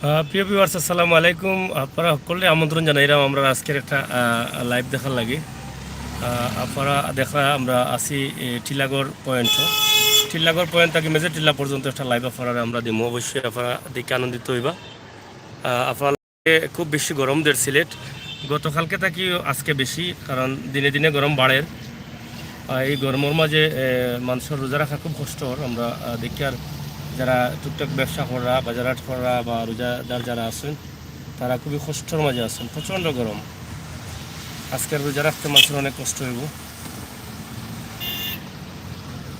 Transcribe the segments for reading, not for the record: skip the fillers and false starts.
প্রিয় ভিউয়ার্স আসসালামু আলাইকুম। আপনারা সকলে আমন্ত্রণ জানাইলাম আমরা আজকের একটা লাইভ দেখার লাগে। আপনারা দেখা আমরা আছি টিলাগড় পয়েন্ট। টিলাগড় পয়েন্ট থেকে মেজর টিলা পর্যন্ত একটা লাইভ আপনারা আমরা দিব। অবশ্যই আপনারা দেখে আনন্দিত হইবা। আপনার খুব বেশি গরম দের সিলেট গতকালকে থাকি আজকে বেশি, কারণ দিনে দিনে গরম বাড়ে। এই গরমের মাঝে মানুষের রোজা রাখা খুব কষ্টকর। আমরা দেখি আর যারা টুকটাক ব্যবসা করা, বাজারহাট করা বা রোজাদার যারা আছেন তারা খুবই কষ্টের মাঝে আছেন। প্রচণ্ড গরম, আজকের রোজা রাখতে মানুষের অনেক কষ্ট হইব।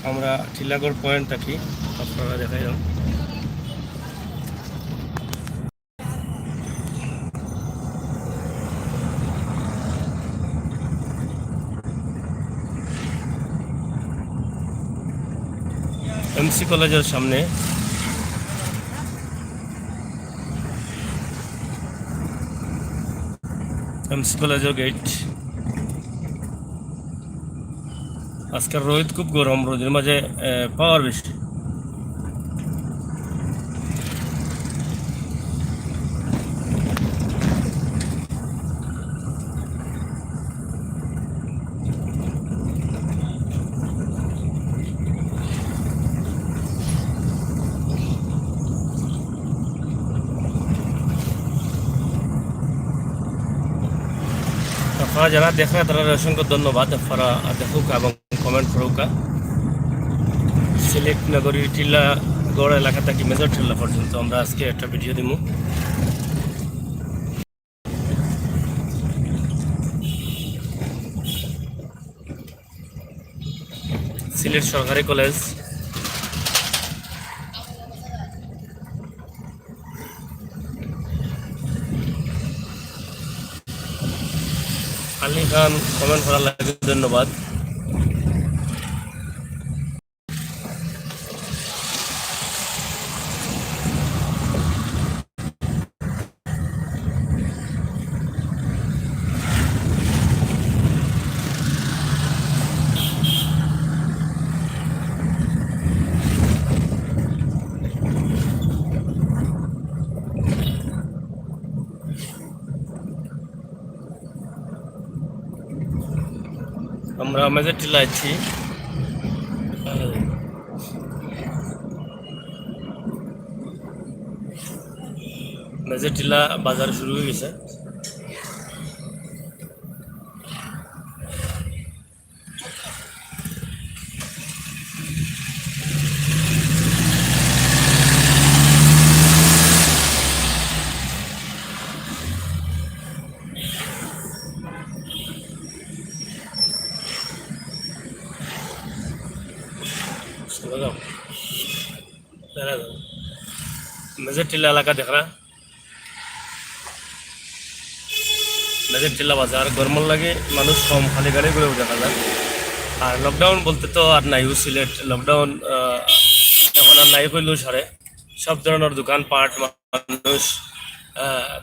আমরা টিলাগড় পয়েন্ট থাকি, আপনারা দেখাই দাম। এমসি কলেজের সামনে এমসি কলেজের গেট। আজকের রোদ খুব গরম, রোদের মাঝে পাওয়ার বেশি। আপনারা যারা দেখেন তারা অসংখ্য ধন্যবাদ। আপনারা দেখুক এবং কমেন্ট করুক। সিলেট নগরী টিলাগড় এলাকা থেকে মেজর টিলা পর্যন্ত আমরা আজকে একটা ভিডিও দিব। সিলেট সরকারি কলেজ, আলী খান কমেন্ট করার লাগে ধন্যবাদ। আমরা মেজর টিলা আছি। মেজর টিলা বাজার শুরু হয়ে গেছে। মেজর টিলা এলাকা দেখরা, মেজর টিলা বাজার গরমর লাগে মানুষ কম, খালি গাড়ি ঘুরেও দেখা যায়। আর লকডাউন বলতে তো আর নাই সিলেট লকডাউন এখন আর নাই কইলেও সারে। সব ধরনের দোকানপাট, মানুষ,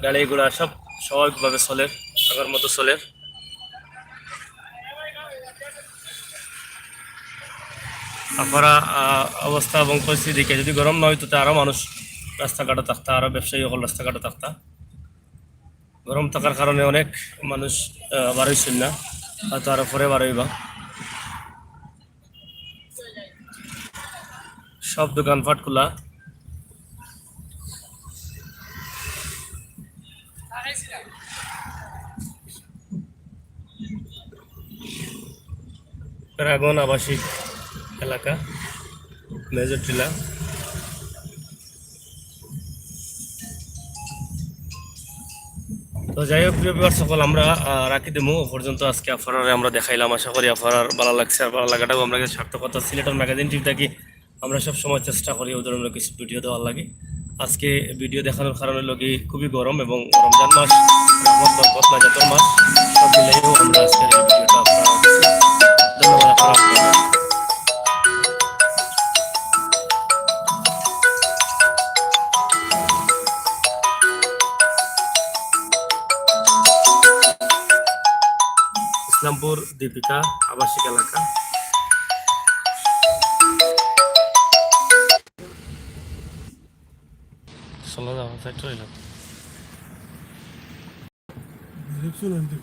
গাড়ি ঘোড়া সব স্বাভাবিকভাবে চলে, আগের মতো চলে। আপনারা অবস্থা এবং পরিস্থিতি দেখে যদি গরম না হইতো আরও মানুষ রাস্তাঘাটে থাকতা, আরও ব্যবসায়ী সকল রাস্তাঘাটে থাকতা। গরম থাকার কারণে অনেক মানুষ বাড়াইছেন না, হয়তো আরও পরে বাড়াইবা। সব দোকানপাট খোলা। প্যারাগন আবাসিক এলাকা, মেজর টিলা। তো যাই হোক প্রিয় বিভাগ সকল, আমরা রাখি দেবো পর্যন্ত। আজকে আপনারা আমরা দেখাইলাম, আশা করি আপনার ভালো লাগছে। আর ভালো লাগাটাও আমরা সার্থকতা। সিলেটের ম্যাগাজিন টিভি থাকি আমরা সব সময় চেষ্টা করি ওই ধরনের কিছু ভিডিও দেওয়ার লাগে। আজকে ভিডিও দেখানোর কারণে লোকে খুবই গরম এবং রমজান মাস, রহমত বরকত নাজাতের মাস, সব মিলাইও আমরা আজকের এই ভিডিওটা আপনারা ধন্যবাদ। আপনারা ইসলামপুর দীপিকা আবাসিক এলাকা। চলো যাও সাইড রইলাম ডিরেকশন আনতে